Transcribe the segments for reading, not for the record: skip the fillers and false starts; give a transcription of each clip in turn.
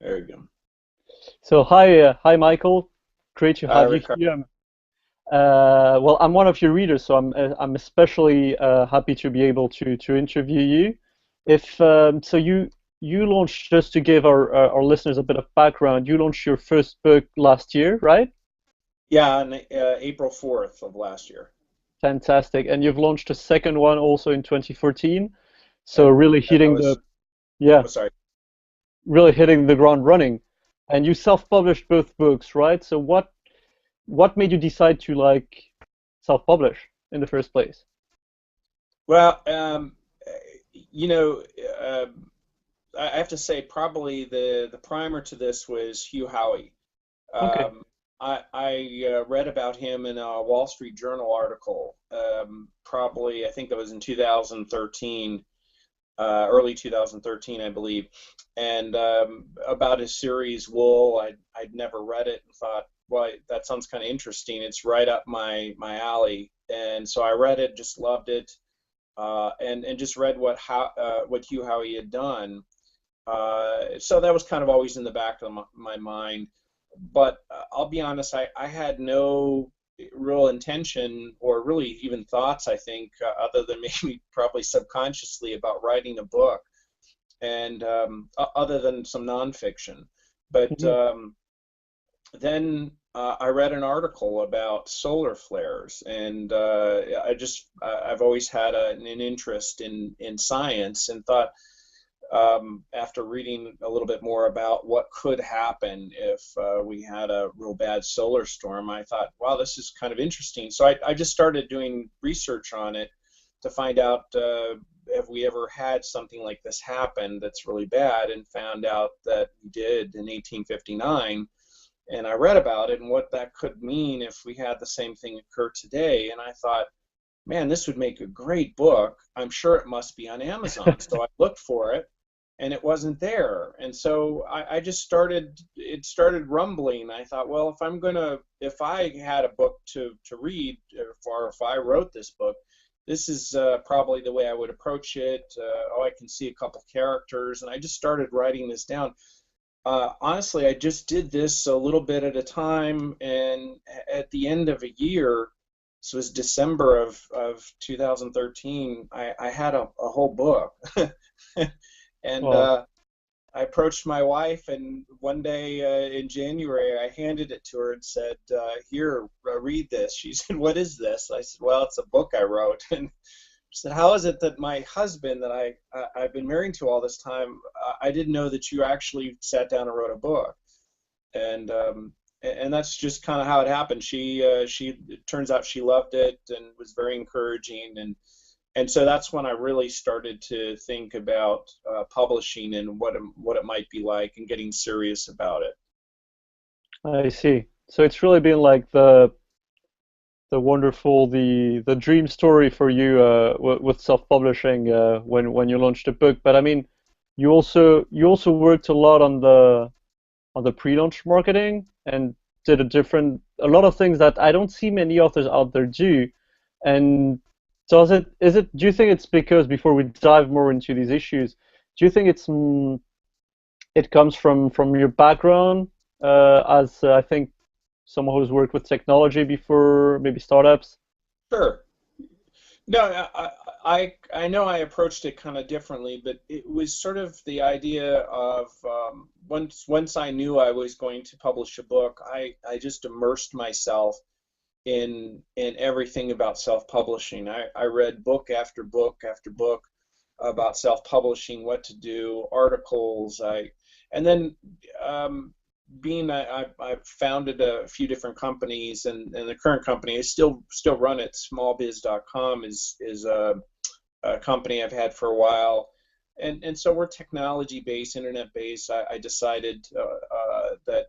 There you go. So hi Michael, great to Hi, have you Ricardo. here. Well, I'm one of your readers, so I'm especially happy to be able to interview you. If so, you launched, just to give our listeners a bit of background. You launched your first book last year, right? Yeah, on April 4th of last year. Fantastic, and you've launched a second one also in 2014. So And really that hitting was, the yeah, oh, sorry. really hitting the ground running. And you self-published both books, right? So what made you decide to like self-publish in the first place? Well, you know, uh, I have to say probably the primer to this was Hugh Howey. Okay. Um, I read about him in a Wall Street Journal article, probably I think that was in 2013, early 2013, I believe, and about his series Wool. I'd never read it and thought, well, that sounds kind of interesting. It's right up my alley, and so I read it, just loved it, and just read what Hugh Howey had done. So that was kind of always in the back of my mind. But I'll be honest, I had no real intention or really even thoughts, I think, other than maybe probably subconsciously about writing a book and other than some nonfiction. But Mhm. then I read an article about solar flares, and I've always had an interest in science and thought, after reading a little bit more about what could happen if we had a real bad solar storm, I thought, wow, this is kind of interesting. So I just started doing research on it to find out, have we ever had something like this happen that's really bad, and found out that we did in 1859. And I read about it and what that could mean if we had the same thing occur today. And I thought, man, this would make a great book. I'm sure it must be on Amazon. So I looked for it and it wasn't there. And so I just it started rumbling. I thought, well, if I had a book to read, or if I wrote this book, this is probably the way I would approach it. I can see a couple characters. And I just started writing this down. Honestly, I just did this a little bit at a time, and at the end of a year, so it was December of 2013, I had a whole book. And Wow. I approached my wife, and one day in January, I handed it to her and said, "Here, read this." She said, "What is this?" I said, "Well, it's a book I wrote." And she said, "How is it that my husband that I've been married to all this time, I didn't know that you actually sat down and wrote a book?" And that's just kind of how it happened. She it turns out she loved it and was very encouraging, and so that's when I really started to think about publishing and what it might be like, and getting serious about it. I see. So it's really been like the wonderful the dream story for you with self-publishing when you launched a book. But I mean, you also worked a lot on the pre-launch marketing and did a lot of things that I don't see many authors out there do. And so do you think it's because, before we dive more into these issues, do you think it comes from your background as I think someone who's worked with technology before, maybe startups? Sure. No, I know I approached it kind of differently, but it was sort of the idea of, once I knew I was going to publish a book, I just immersed myself in everything about self-publishing. I read book after book after book about self-publishing, what to do, articles. And then, being I've founded a few different companies, and the current company I still run it. Smallbiz.com is a company I've had for a while, and so we're technology based, internet based. I decided that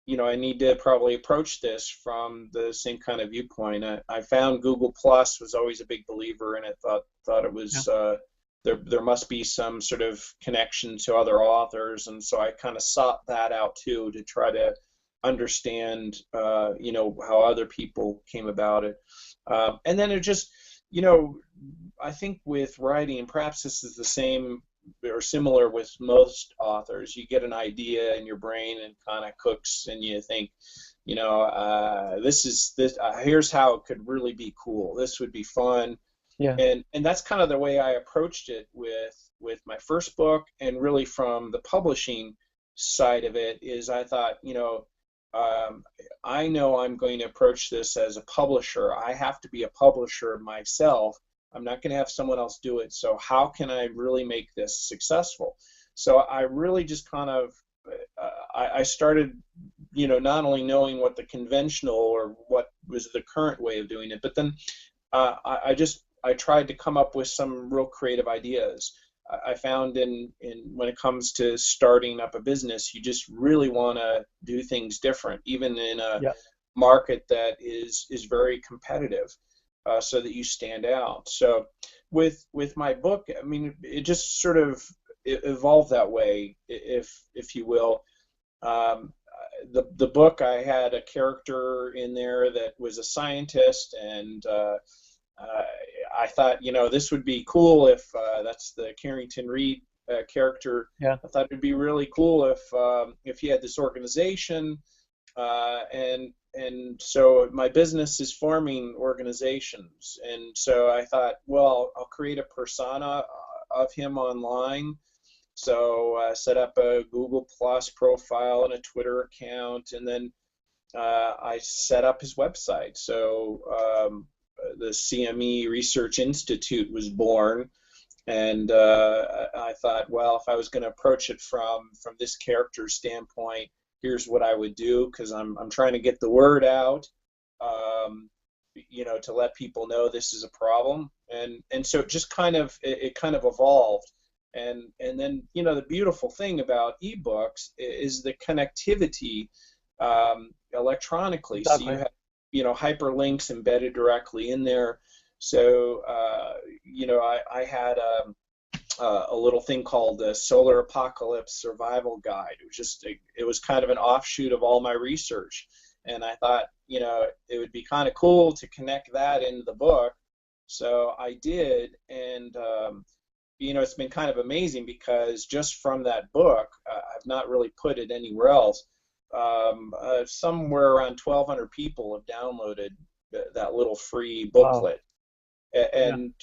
I need to probably approach this from the same kind of viewpoint. I found Google Plus, was always a big believer in it. Thought it Yeah. was, there must be some sort of connection to other authors, and so I kind of sought that out too, to try to understand how other people came about it. And then it just, you know I think with writing, and perhaps this is the same or similar with most authors. You get an idea in your brain and kind of cooks, and you think, this is this. Here's how it could really be cool. This would be fun, Yeah. and that's kind of the way I approached it with my first book, and really from the publishing side of it is I thought, um, I know I'm going to approach this as a publisher. I have to be a publisher myself. I'm not going to have someone else do it. So how can I really make this successful? So I really just kind of I started, not only knowing what the conventional or what was the current way of doing it, but then I tried to come up with some real creative ideas. I found in when it comes to starting up a business, you just really want to do things different, even in a Yeah. market that is very competitive, so that you stand out. So with my book, I mean, it just sort of evolved that way, if you will. Um, the book, I had a character in there that was a scientist, and uh, I thought, this would be cool that's the Carrington Reed character. Yeah. I thought it'd be really cool if you had this organization, and so my business is forming organizations, and so I thought, well, I'll create a persona of him online. So set up a Google Plus profile and a Twitter account, and then I set up his website. So the CME Research Institute was born, and I thought, well, if I was going to approach it from this character standpoint, here's what I would do, because I'm trying to get the word out, to let people know this is a problem, and so it just it kind of evolved. And then, the beautiful thing about ebooks is the connectivity, electronically. So you Exactly. have, hyperlinks embedded directly in there. So, I had a little thing called the Solar Apocalypse Survival Guide. It was kind of an offshoot of all my research. And I thought, it would be kind of cool to connect that into the book. So I did, and it's been kind of amazing, because just from that book, I've not really put it anywhere else. Somewhere around 1,200 people have downloaded that little free Wow. booklet. Yeah. And,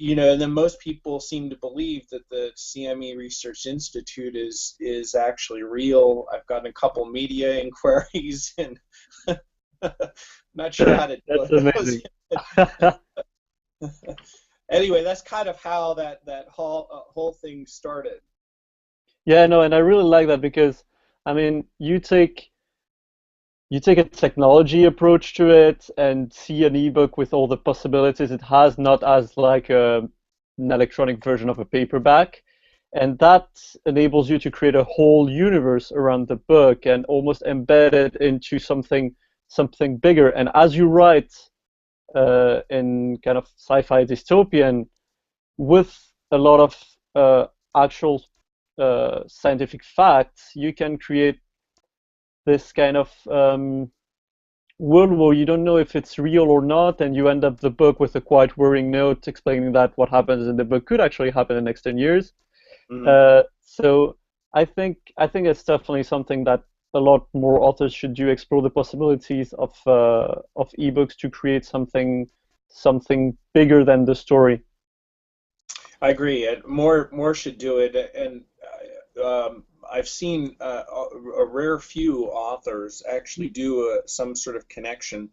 and then most people seem to believe that the CME Research Institute is actually real. I've gotten a couple media inquiries, and not sure how to deal That's with those. amazing. Anyway, that's kind of how that whole thing started. Yeah, no, and I really like that because I mean, you take a technology approach to it and see an ebook with all the possibilities it has, not as like an electronic version of a paperback. And that enables you to create a whole universe around the book and almost embed it into something bigger. And as you write in kind of sci-fi dystopian, with a lot of actual scientific facts, you can create this kind of world where you don't know if it's real or not, and you end up the book with a quite worrying note explaining that what happens in the book could actually happen in the next 10 years. Hmm. So I think it's definitely something that a lot more authors should do, explore the possibilities of ebooks to create something bigger than the story. I agree. And more should do it. And I've seen a rare few authors actually do some sort of connection.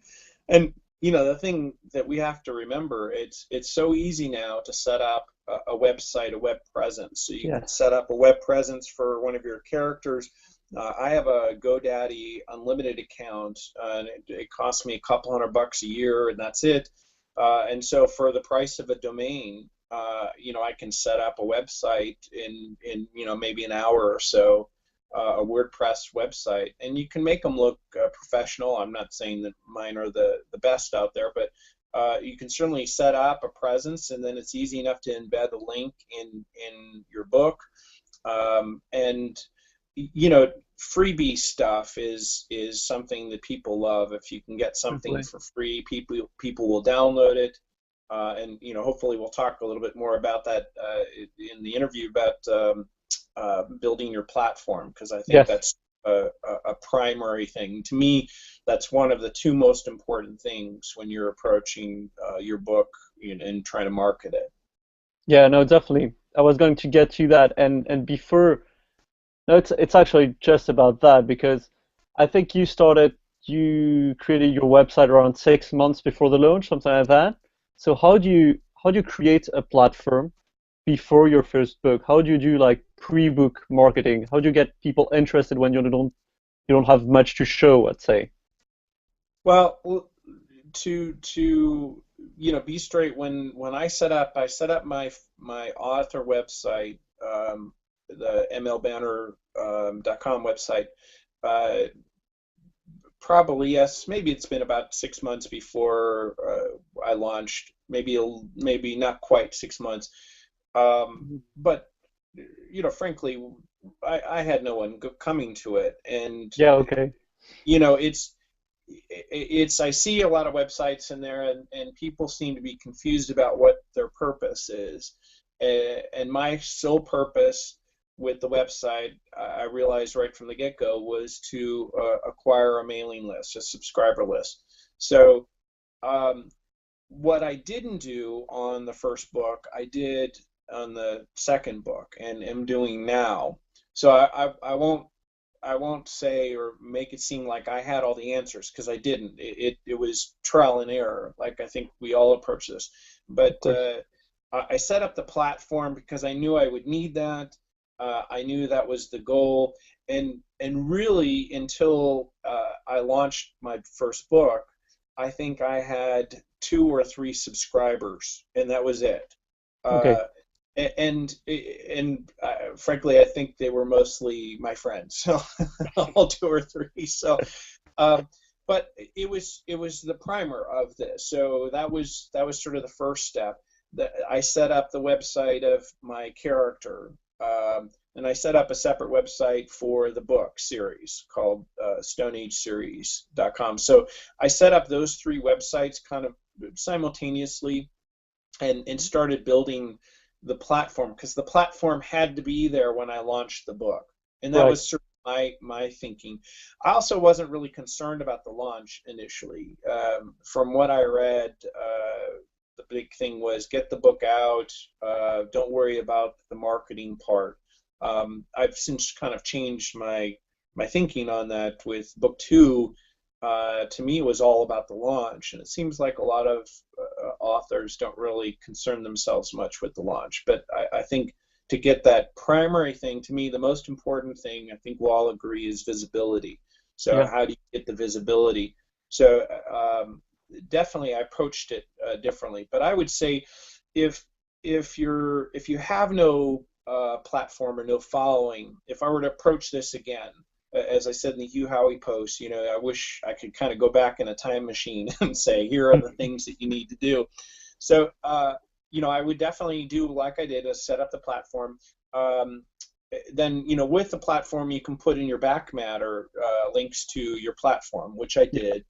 And the thing that we have to remember, it's so easy now to set up a website, a web presence. So you can Yes. set up a web presence for one of your characters. I have a GoDaddy Unlimited account, and it costs me a couple $100 a year, and that's it. And so for the price of a domain, I can set up a website in maybe an hour or so, a WordPress website, and you can make them look professional. I'm not saying that mine are the best out there, but you can certainly set up a presence, and then it's easy enough to embed a link in your book. And freebie stuff is something that people love. If you can get something Definitely. for free, people will download it. and hopefully we'll talk a little bit more about that in the interview about building your platform, because I think Yes. that's a primary thing. To me, that's one of the two most important things when you're approaching your book and trying to market it. Yeah, no, definitely. I was going to get to that, and before, no, it's actually just about that because I think you created your website around 6 months before the launch, something like that. So how do you create a platform before your first book? How do you do like pre-book marketing? How do you get people interested when you don't have much to show, let's say? Well, to be straight, when I set up my author website, the mlbanner.com website, uh, probably, yes, maybe it's been about 6 months before I launched, maybe not quite 6 months, Mhm. but frankly, I had no one coming to it, and Yeah, okay. you know it's I see a lot of websites in there, and people seem to be confused about what their purpose is. And my sole purpose with the website, I realized right from the get-go, was to acquire a mailing list, a subscriber list. So um, what I didn't do on the first book, I did on the second book, and am doing now. So I won't say or make it seem like I had all the answers, because I didn't. It was trial and error, like I think we all approach this. Of But course. I set up the platform because I knew I would need that. I knew that was the goal, and really until I launched my first book, I think I had 2 or 3 subscribers, and that was it. Okay. Uh, and frankly, I think they were mostly my friends, so all 2 or 3. So, um, but it was the primer of this. So that was sort of the first step. That I set up the website of my character, and I set up a separate website for the book series called StoneAgeSeries.com. So I set up those 3 websites kind of simultaneously, and started building the platform, because the platform had to be there when I launched the book, and that Right. was sort of my thinking. I also wasn't really concerned about the launch initially. From what I read, the big thing was get the book out. Don't worry about the marketing part. I've since kind of changed my thinking on that with book 2. To me, it was all about the launch, and it seems like a lot of authors don't really concern themselves much with the launch. But I think to get that primary thing, to me, the most important thing, I think we'll all agree, is visibility. So Yeah. how do you get the visibility? So definitely, I approached it differently. But I would say, if if you have no platform or no following, if I were to approach this again, as I said in the Hugh Howey post, I wish I could kind of go back in a time machine and say, here are the things that you need to do. So, I would definitely do like I did, is set up the platform. Um, then, with the platform, you can put in your back matter links to your platform, which I Yeah. did.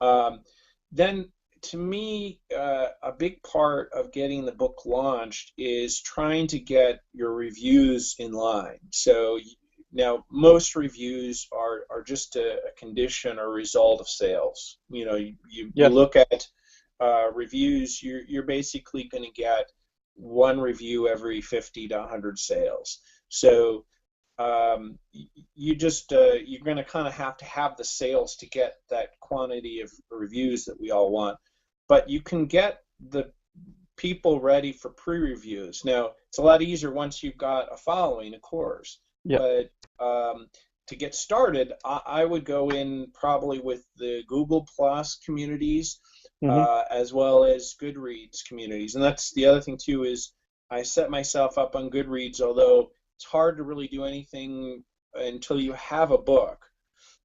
Um, then, to me, a big part of getting the book launched is trying to get your reviews in line. So now most reviews are just a condition or result of sales. You Yes. look at reviews, you're basically going to get one review every 50 to 100 sales. So you're going to kind of have the sales to get that quantity of reviews that we all want. But you can get the people ready for pre-reviews. Now, it's a lot easier once you've got a following, of course. Yeah. But to get started, I would go in probably with the Google Plus communities, Hmm. as well as Goodreads communities. And that's the other thing too, is I set myself up on Goodreads, although it's hard to really do anything until you have a book.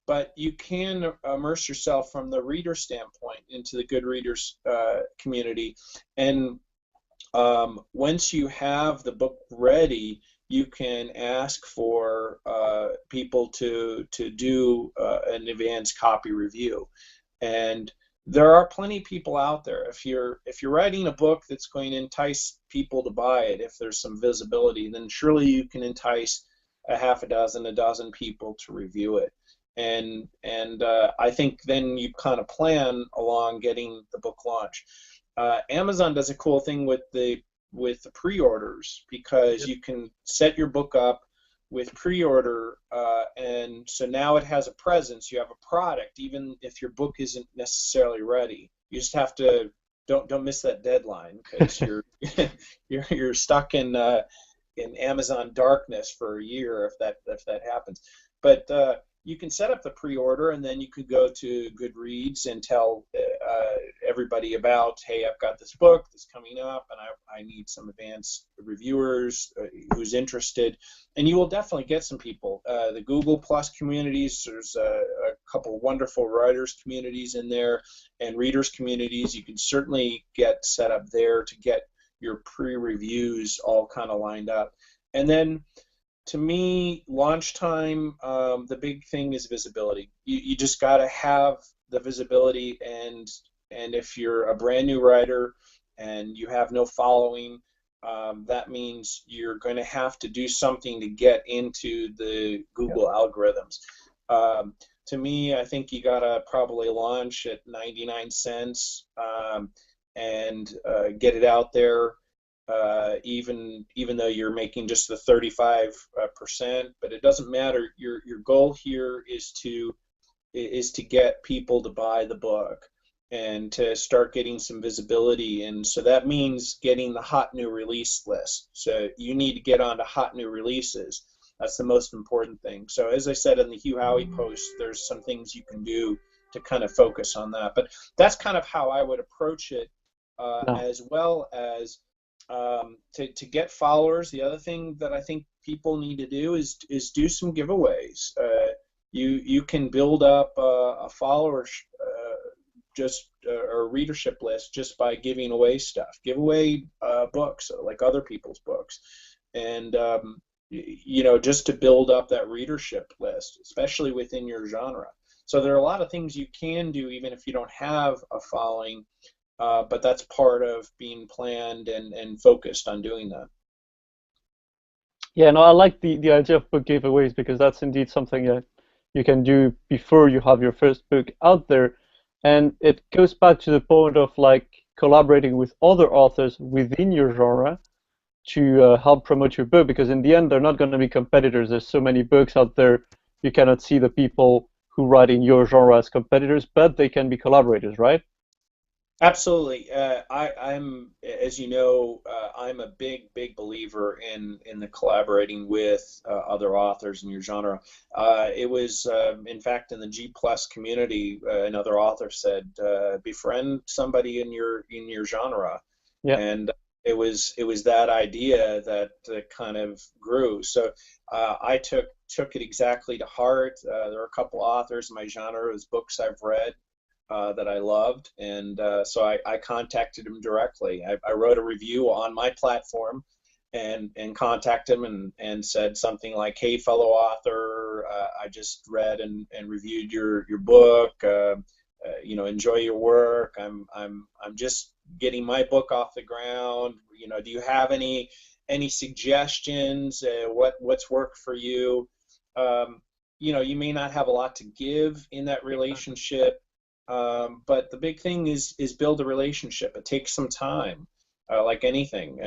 But you can immerse yourself from the reader standpoint into the Goodreaders community, and once you have the book ready, you can ask for people to do an advanced copy review, and there are plenty of people out there. If you're writing a book that's going to entice people to buy it, if there's some visibility, then surely you can entice a half a dozen people to review it. And I think then you kind of plan along getting the book launched. Amazon does a cool thing with the pre-orders, because Yep. you can set your book up with pre-order, and so now it has a presence. You have a product, even if your book isn't necessarily ready. You just have to don't miss that deadline, because you're you're stuck in Amazon darkness for a year if that happens. But you can set up the pre-order, and then you could go to Goodreads and tell everybody about, hey, I've got this book that's coming up, and I need some advanced reviewers who's interested, and you will definitely get some people. The Google Plus communities, there's a couple wonderful writers communities in there, and readers communities. You can certainly get set up there to get your pre-reviews all kind of lined up. And then, to me, launch time, the big thing is visibility. You just got to have the visibility, and if you're a brand new writer and you have no following, that means you're going to have to do something to get into the Yep. Google algorithms. To me, I think you got to probably launch at 99 cents, and get it out there, even though you're making just the 35%. But it doesn't matter. Your goal here is to get people to buy the book and to start getting some visibility. And so that means getting the hot new release list. So you need to get onto hot new releases. That's the most important thing. So as I said in the Hugh Howey post, there's some things you can do to kind of focus on that. But that's kind of how I would approach it, No. as well as to get followers. The other thing that I think people need to do is do some giveaways. You can build up a follower just or readership list just by giving away stuff. Give away books like other people's books, and just to build up that readership list, especially within your genre. So there are a lot of things you can do even if you don't have a following, but that's part of being planned and focused on doing that. Yeah, no, I like the idea of book giveaways because that's indeed something that you can do before you have your first book out there. And it goes back to the point of like collaborating with other authors within your genre to help promote your book because in the end they're not going to be competitors. There's so many books out there. You cannot see the people who write in your genre as competitors, but they can be collaborators, right? Absolutely. I'm, as you know, I'm a big believer in the collaborating with other authors in your genre. It was, in fact, in the G plus community, another author said, befriend somebody in your genre, Yeah. and it was that idea that kind of grew. So I took it exactly to heart. There are a couple authors in my genre whose books I've read that I loved, and so I contacted him directly. I wrote a review on my platform and contacted him and said something like, "Hey, fellow author, I just read and reviewed your book. Enjoy your work. I'm just getting my book off the ground. Do you have any suggestions? What's worked for you? You may not have a lot to give in that Exactly. relationship, but the big thing is build a relationship. It takes some time, like anything.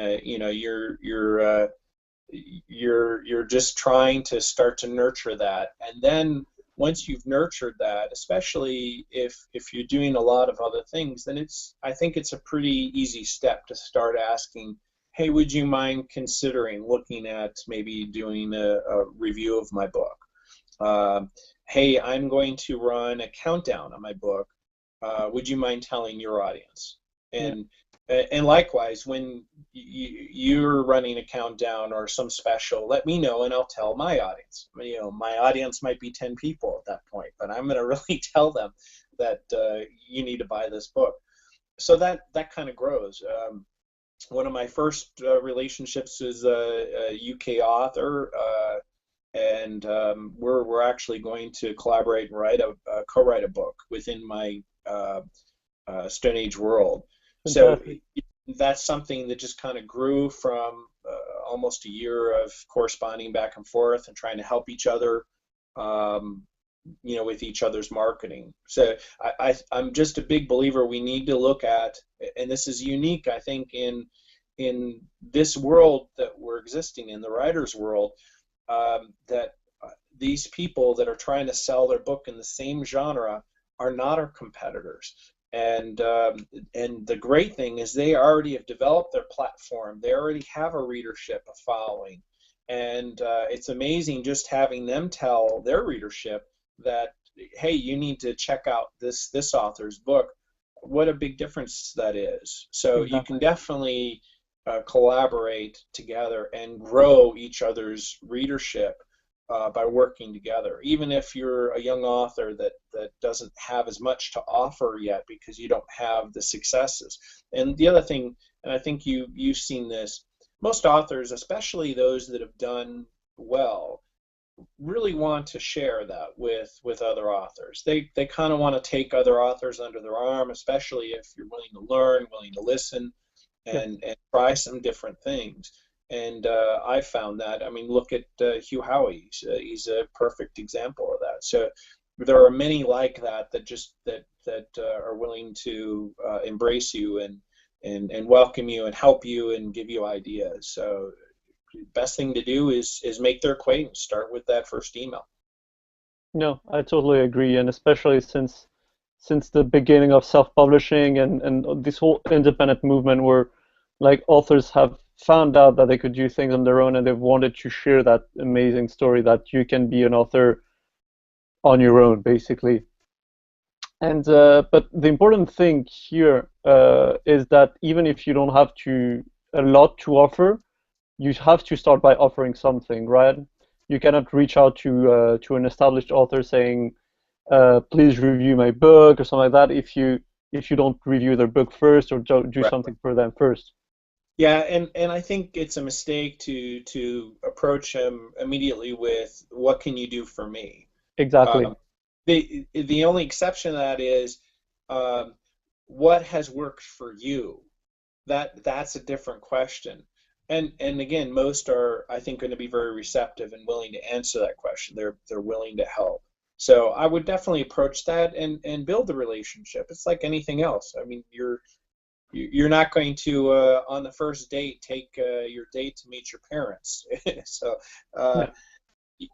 You're just trying to start to nurture that, and then once you've nurtured that, especially if you're doing a lot of other things, then I think it's a pretty easy step to start asking, hey, would you mind considering looking at maybe doing a review of my book? Um, hey, I'm going to run a countdown on my book. Would you mind telling your audience? Yeah. And likewise, when you're running a countdown or some special, let me know and I'll tell my audience. My audience might be 10 people at that point, but I'm going to really tell them that you need to buy this book. So that kind of grows. One of my first relationships is a UK author, and we're actually going to collaborate and co-write a book within my Stone Age world. So Fantastic. that's something that just kind of grew from almost a year of corresponding back and forth and trying to help each other, um, with each other's marketing. So I'm just a big believer we need to look at, and this is unique, I think, in this world that we're existing in, the writer's world, that these people that are trying to sell their book in the same genre are not our competitors. And the great thing is they already have developed their platform. They already have a readership, a following, and it's amazing just having them tell their readership that, hey, you need to check out this author's book. What a big difference that is. So you can Exactly. definitely collaborate together and grow each other's readership by working together. Even if you're a young author that doesn't have as much to offer yet because you don't have the successes. And the other thing, and I think you've seen this, most authors, especially those that have done well, really want to share that with other authors. They kind of want to take other authors under their arm, especially if you're willing to learn, willing to listen, Yes. and try some different things. And I found that. I mean, look at Hugh Howey. He's a perfect example of that. So there are many like that that just that are willing to embrace you and welcome you and help you and give you ideas. So best thing to do is make their acquaintance. Start with that first email. No, I totally agree, and especially since the beginning of self-publishing and this whole independent movement where like authors have found out that they could do things on their own and they've wanted to share that amazing story that you can be an author on your own, basically. And but the important thing here is that even if you don't have a lot to offer, you have to start by offering something, right? You cannot reach out to an established author saying, please review my book or something like that if you don't review their book first or do Right. something for them first. Yeah, and I think it's a mistake to approach him immediately with what can you do for me. Exactly. Um, the only exception to that is um, what has worked for you. That's a different question. And again, most are, I think, going to be very receptive and willing to answer that question. They're willing to help. So I would definitely approach that and build the relationship. It's like anything else. I mean, you're not going to on the first date take your date to meet your parents. So uh,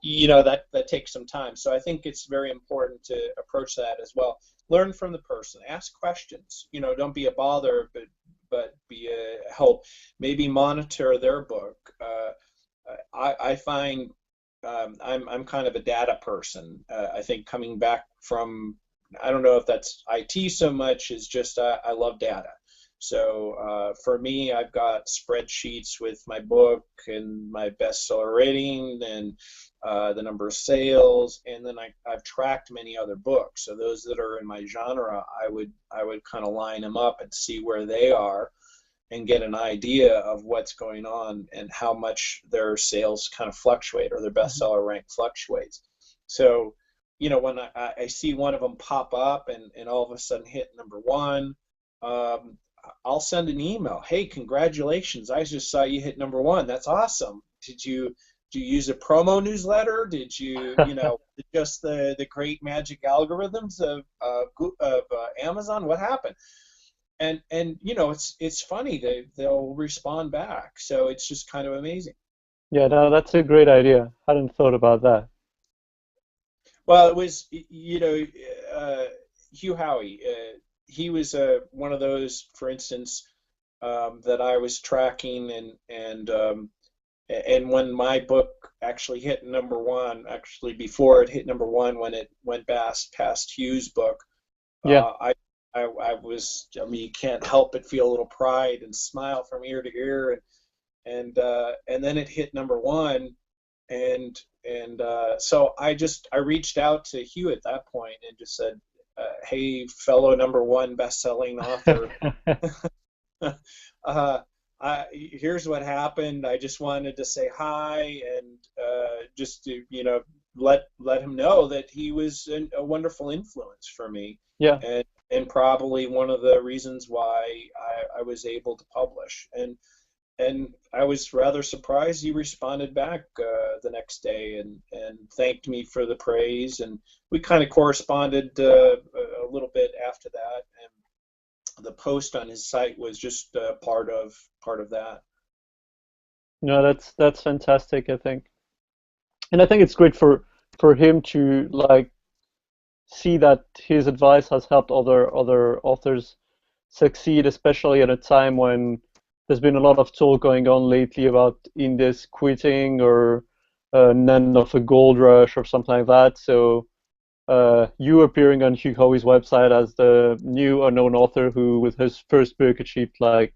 Yeah. that takes some time. So I think it's very important to approach that as well. Learn from the person. Ask questions. Don't be a bother, but be a help. Maybe monitor their book. I find I'm kind of a data person. I think coming back from, I don't know if that's IT so much, is just I love data. So for me, I've got spreadsheets with my book and my bestseller rating and the number of sales, and then I've tracked many other books. So those that are in my genre, I would kind of line them up and see where they are and get an idea of what's going on and how much their sales kind of fluctuate or their Mhm. bestseller rank fluctuates. So, when I see one of them pop up and all of a sudden hit number one, um, I'll send an email. Hey, congratulations! I just saw you hit number one. That's awesome. Do you use a promo newsletter? Did just the great magic algorithms of Amazon? What happened? And it's funny, they'll respond back, so it's just kind of amazing. Yeah, no, that's a great idea. Hadn't thought about that. Well, it was uh, Hugh Howey. He was one of those, for instance, that I was tracking, and when my book actually hit number one, actually before it hit number one, when it went past Hugh's book, Yeah. I was, I mean, you can't help but feel a little pride and smile from ear to ear, and then it hit number one, and so I reached out to Hugh at that point and just said, "Hey, fellow number one best-selling author, uh, here's what happened. I just wanted to say hi and just to let him know that he was a wonderful influence for me, Yeah. and probably one of the reasons why I was able to publish. And I was rather surprised he responded back the next day and thanked me for the praise, and we kind of corresponded a little bit after that. And the post on his site was just part of that. No, that's fantastic, I think. And I think it's great for him to like see that his advice has helped other authors succeed, especially at a time when there's been a lot of talk going on lately about indies quitting or an end of a gold rush or something like that. So you appearing on Hugh Howey's website as the new unknown author who, with his first book, achieved like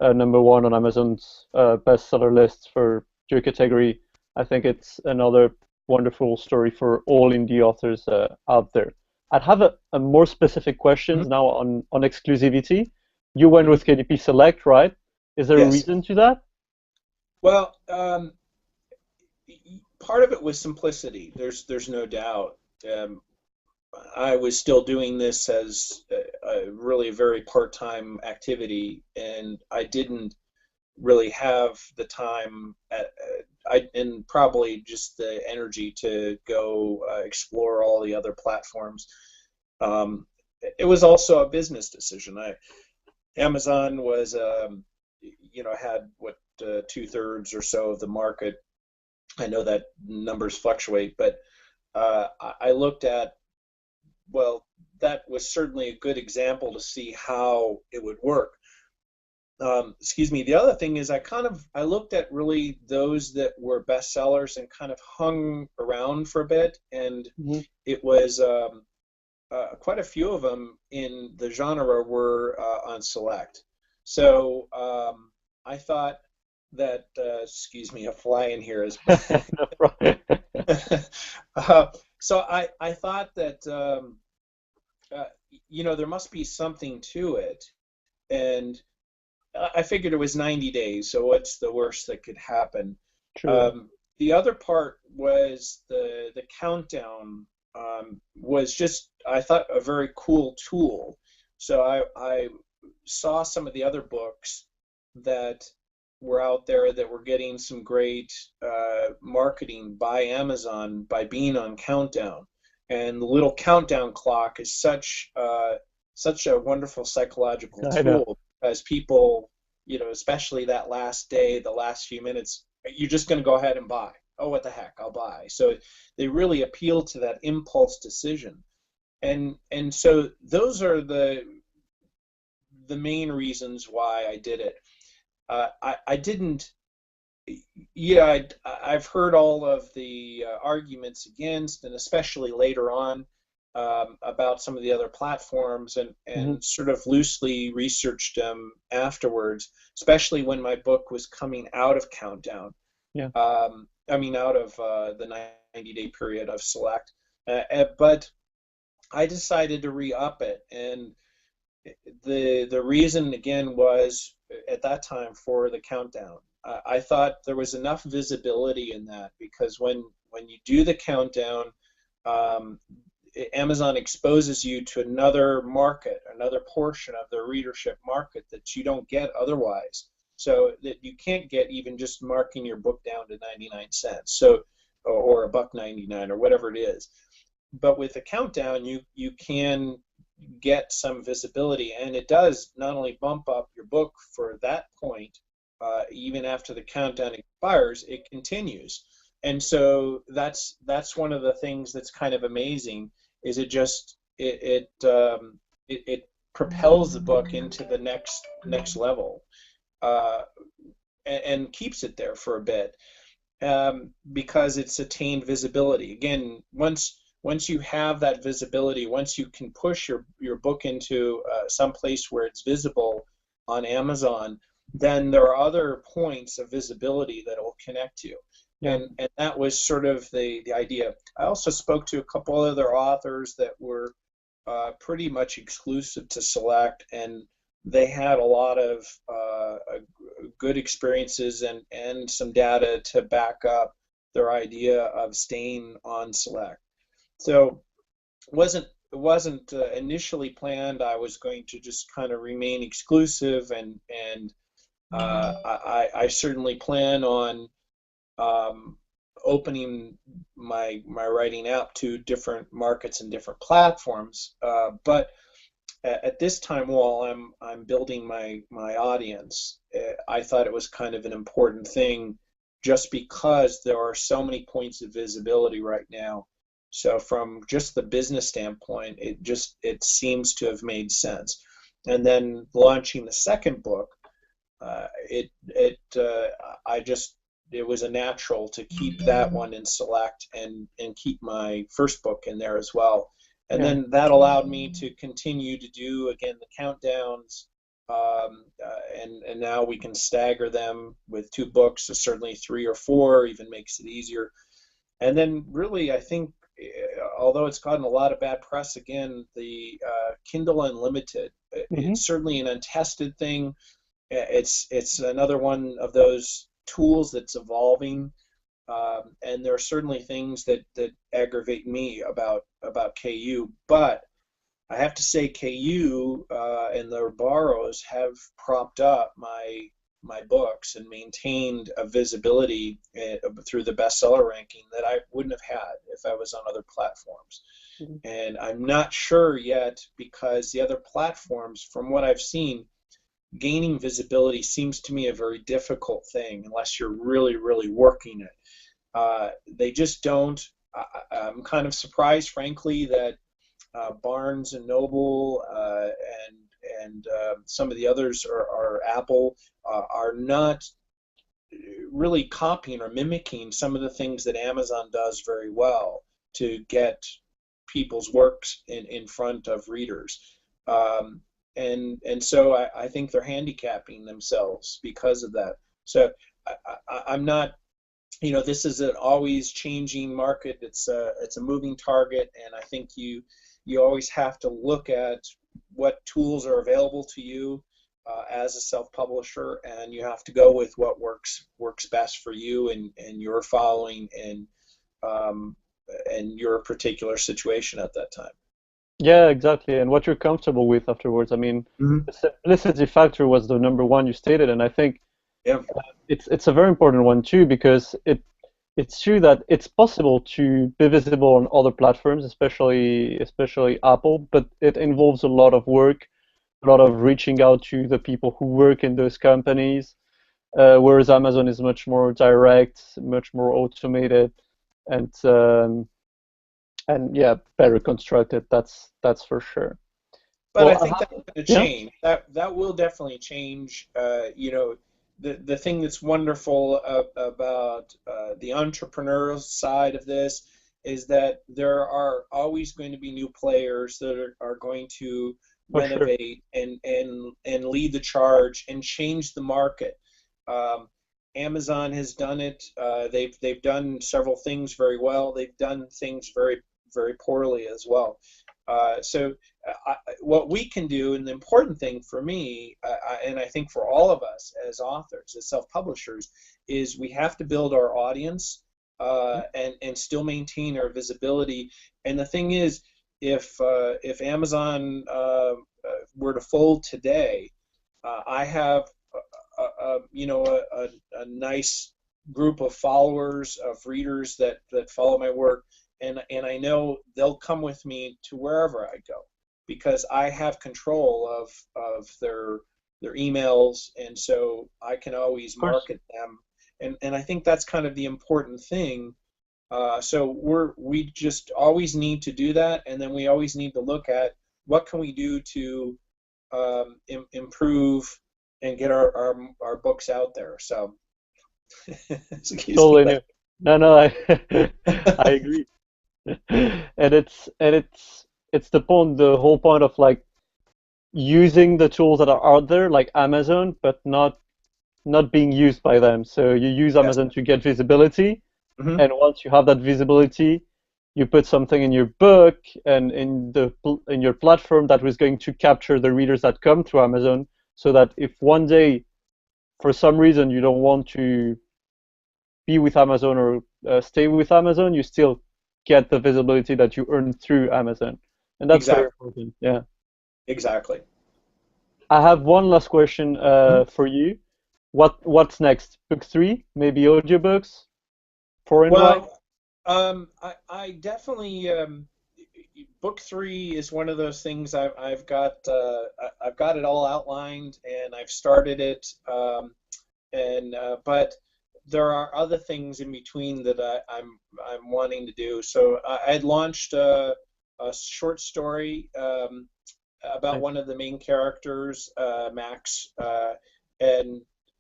#1 on Amazon's bestseller list for your category. I think it's another wonderful story for all indie authors out there. I'd have a more specific questions Mhm. now on exclusivity. You went Mhm. with KDP Select, right? Is there a Yes. reason to that? Well, part of it was simplicity. There's no doubt. Um, I was still doing this as a really very part-time activity, and I didn't really have the time and probably just the energy to go explore all the other platforms. Um, it was also a business decision. Amazon was, had what, 2/3 or so of the market. I know that numbers fluctuate, but I looked at, well, that was certainly a good example to see how it would work. Excuse me. The other thing is I looked at really those that were bestsellers and kind of hung around for a bit, and Hmm. it was quite a few of them in the genre were on Select. So I thought that, excuse me, a fly in here is. No problem. uh, so I thought that uh, there must be something to it, and I figured it was 90 days, so what's the worst that could happen? True. Um, the other part was the countdown was just, I thought, a very cool tool. So I saw some of the other books that were out there that were getting some great marketing by Amazon by being on Countdown. And the little countdown clock is such a wonderful psychological I know. tool as people, especially that last day, the last few minutes, you're just going to go ahead and buy. Oh, what the heck, I'll buy. So they really appeal to that impulse decision. And so those are the main reasons why I did it. I didn't, yeah, I've heard all of the arguments against, and especially later on about some of the other platforms, Hmm. and sort of loosely researched them afterwards, especially when my book was coming out of Countdown. Yeah. I mean, out of the 90-day period of Select. But I decided to re-up it, and the reason again was at that time for the countdown. I thought there was enough visibility in that because when you do the countdown, um, Amazon exposes you to another market, another portion of their readership market that you don't get otherwise. So that you can't get even just marking your book down to 99 cents. So, or a buck 99 or whatever it is. But with the countdown, you can get some visibility, and it does not only bump up your book for that point, even after the countdown expires, it continues. And so that's one of the things that's kind of amazing is it propels the book into the next level, uh, and keeps it there for a bit, because it's attained visibility. Again, once you have that visibility, once you can push your book into some place where it's visible on Amazon, then there are other points of visibility that will connect to. Yeah. And that was sort of the idea. I also spoke to a couple other authors that were pretty much exclusive to Select, and they had a lot of good experiences and some data to back up their idea of staying on Select. So it wasn't wasn't initially planned. I was going to just kind of remain exclusive, and I certainly plan on um, opening my writing out to different markets and different platforms. But at this time, while I'm building my audience, I thought it was kind of an important thing, just because there are so many points of visibility right now. So from just the business standpoint, it seems to have made sense. And then launching the second book, I just it was a natural to keep that one in select, and keep my first book in there as well. And Yeah. then that allowed me to continue to do again the countdowns, and now we can stagger them with two books. So certainly three or four even makes it easier. And then really, I think, although it's gotten a lot of bad press, again, the Kindle Unlimited, Hmm. it's certainly an untested thing. It's another one of those tools that's evolving, and there are certainly things that aggravate me about KU. But I have to say, KU and their borrows have propped up my books and maintained a visibility through the bestseller ranking that I wouldn't have had if I was on other platforms. And I'm not sure yet, because the other platforms, from what I've seen, gaining visibility seems to me a very difficult thing unless you're really, really working it. They just don't. I'm kind of surprised, frankly, that Barnes and Noble, and some of the others are Apple, are not really copying or mimicking some of the things that Amazon does very well to get people's works in front of readers. And so I think they're handicapping themselves because of that. So I'm not, this is an always changing market. It's a moving target, and I think you always have to look at what tools are available to you as a self-publisher, and you have to go with what works best for you and your following, um, and your particular situation at that time. Yeah, exactly. And what you're comfortable with afterwards. I mean, Hmm. the simplicity factor was the number one you stated, and I think Yeah. it's a very important one too, because it's true that it's possible to be visible on other platforms, especially Apple, but it involves a lot of work, a lot of reaching out to the people who work in those companies, whereas Amazon is much more direct, much more automated, and yeah, better constructed. That's for sure. But I Well, think that's going to yeah, change. That will definitely change. The thing that's wonderful about the entrepreneurial side of this is that there are always going to be new players that are going to for sure. renovate and lead the charge and change the market. Um, Amazon has done it. They've done several things very well. They've done things very, very poorly as well. So what we can do, and the important thing for me, and I think for all of us as authors, as self-publishers, is we have to build our audience, and still maintain our visibility. And the thing is, if Amazon were to fold today, I have a nice group of followers, of readers that follow my work, and I know they'll come with me to wherever I go, because I have control of their emails, and so I can always Of course. market them, and I think that's kind of the important thing. So we just always need to do that, and then we always need to look at what can we do to improve and get our books out there. So excuse me, Totally but new. No, no, I I agree. And it's the whole point of like using the tools that are out there, like Amazon, but not being used by them. So you use yes. Amazon to get visibility, Hmm. and once you have that visibility, you put something in your book and in your platform that was going to capture the readers that come to Amazon, so that if one day for some reason you don't want to be with Amazon or stay with Amazon, you still get the visibility that you earn through Amazon. and that's very Exactly. important. Yeah. Exactly. I have one last question Mhm. for you. What's next? Book three? Maybe audiobooks? Foreign writing? Well, I definitely book three is one of those things I've got it all outlined and I've started it, and but there are other things in between that I'm wanting to do. So I had launched a short story, about Nice. one of the main characters, Max,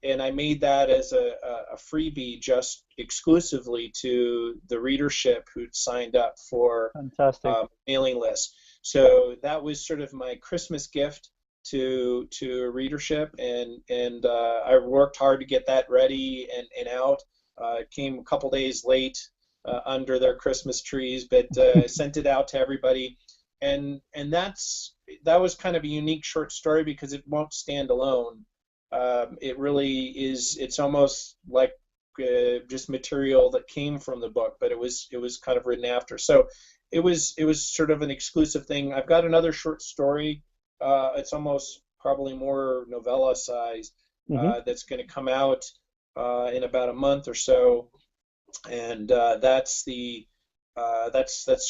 and I made that as a freebie just exclusively to the readership who'd signed up for Fantastic. mailing list. So that was sort of my Christmas gift to readership, and I worked hard to get that ready and out. It came a couple days late, under their Christmas trees, but sent it out to everybody, and that was kind of a unique short story because it won't stand alone. It really is. It's almost like just material that came from the book, but it was kind of written after. So it was sort of an exclusive thing. I've got another short story. It's almost probably more novella size, Hmm. that's going to come out in about a month or so, and that's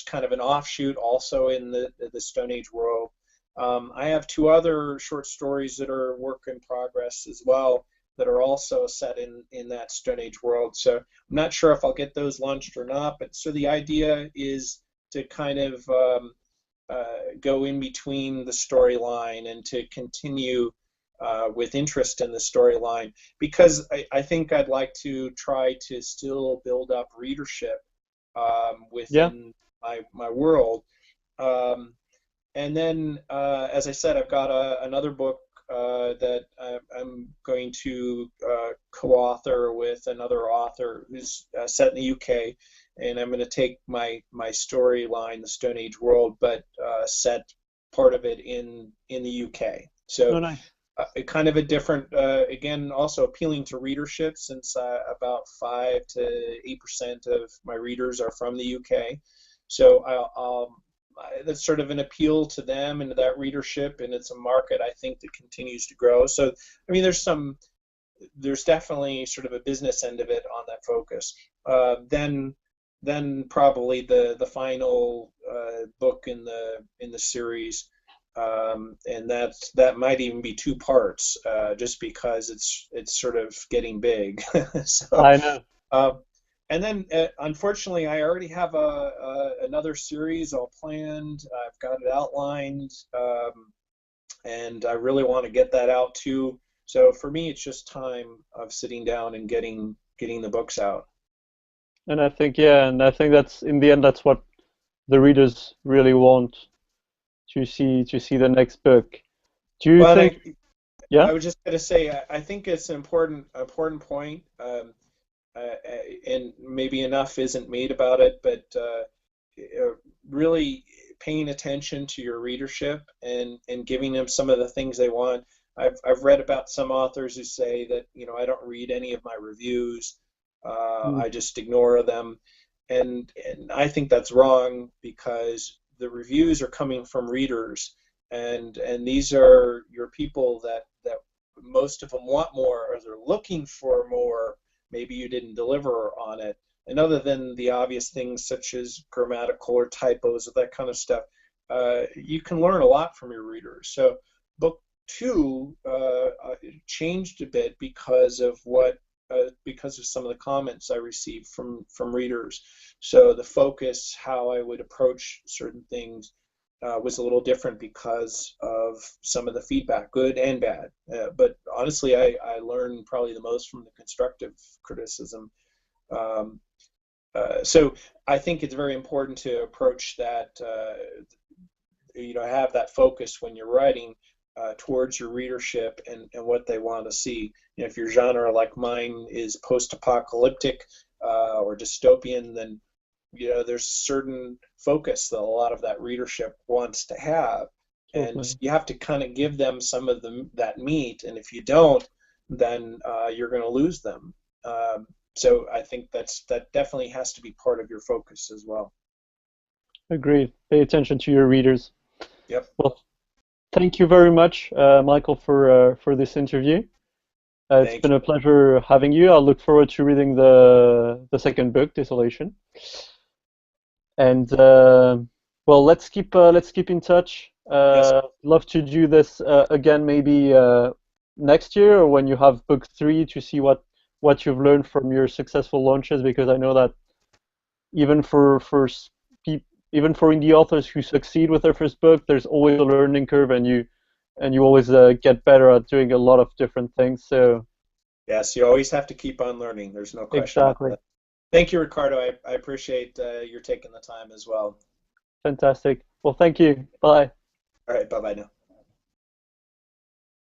kind of an offshoot also in the Stone Age world. I have two other short stories that are work in progress as well that are also set in that Stone Age world. So I'm not sure if I'll get those launched or not, but so the idea is to kind of go in between the storyline and to continue with interest in the storyline, because I think I'd like to try to still build up readership Yeah. within my world. Um, and then, as I said, I've got another book that I'm going to co-author with another author who's set in the UK, and I'm going to take my storyline, the Stone Age world, but set part of it in the UK. Oh, So nice. kind of a different, again, also appealing to readership, since about 5 to 8% of my readers are from the UK. So that's sort of an appeal to them and to that readership, and it's a market I think that continues to grow. So, I mean, there's definitely sort of a business end of it on that focus. Then probably the final book in the series, and that might even be two parts, just because it's sort of getting big. So, I know. uh, and then unfortunately, I already have another series all planned. I've got it outlined, and I really want to get that out too. So for me, it's just time of sitting down and getting the books out. And I think, yeah, and I think that's in the end, that's what the readers really want to see the next book. Do you Well, and think, yeah? I was just going to say, I think it's an important point, and maybe enough isn't made about it, but really paying attention to your readership and giving them some of the things they want. I've read about some authors who say that, I don't read any of my reviews. Mm, I just ignore them, and I think that's wrong, because the reviews are coming from readers, and these are your people that most of them want more, or they're looking for more. Maybe you didn't deliver on it. And other than the obvious things such as grammatical or typos or that kind of stuff, you can learn a lot from your readers. So book two changed a bit because of some of the comments I received from readers. So the focus, how I would approach certain things, was a little different because of some of the feedback, good and bad. But honestly, I learned probably the most from the constructive criticism. Um, so I think it's very important to approach that, have that focus when you're writing, towards your readership and what they want to see. If your genre, like mine, is post-apocalyptic or dystopian, then there's a certain focus that a lot of that readership wants to have, and totally. you have to kind of give them some of that meat, and if you don't, then you're going to lose them. So I think that definitely has to be part of your focus as well. Agreed. Pay attention to your readers. Yep. Well, thank you very much, Michael, for this interview. It's Thank been you. a pleasure having you. I look forward to reading the second book, Desolation. And well, let's keep in touch. Yes. Love to do this again, maybe next year or when you have book three to see what you've learned from your successful launches, because I know that even even for indie authors who succeed with their first book, there's always a learning curve, and you always get better at doing a lot of different things. So Yes, you always have to keep on learning. There's no question about exactly, that. Thank you, Ricardo. I appreciate your taking the time as well. fantastic. Well, thank you. Bye. All right, bye bye now.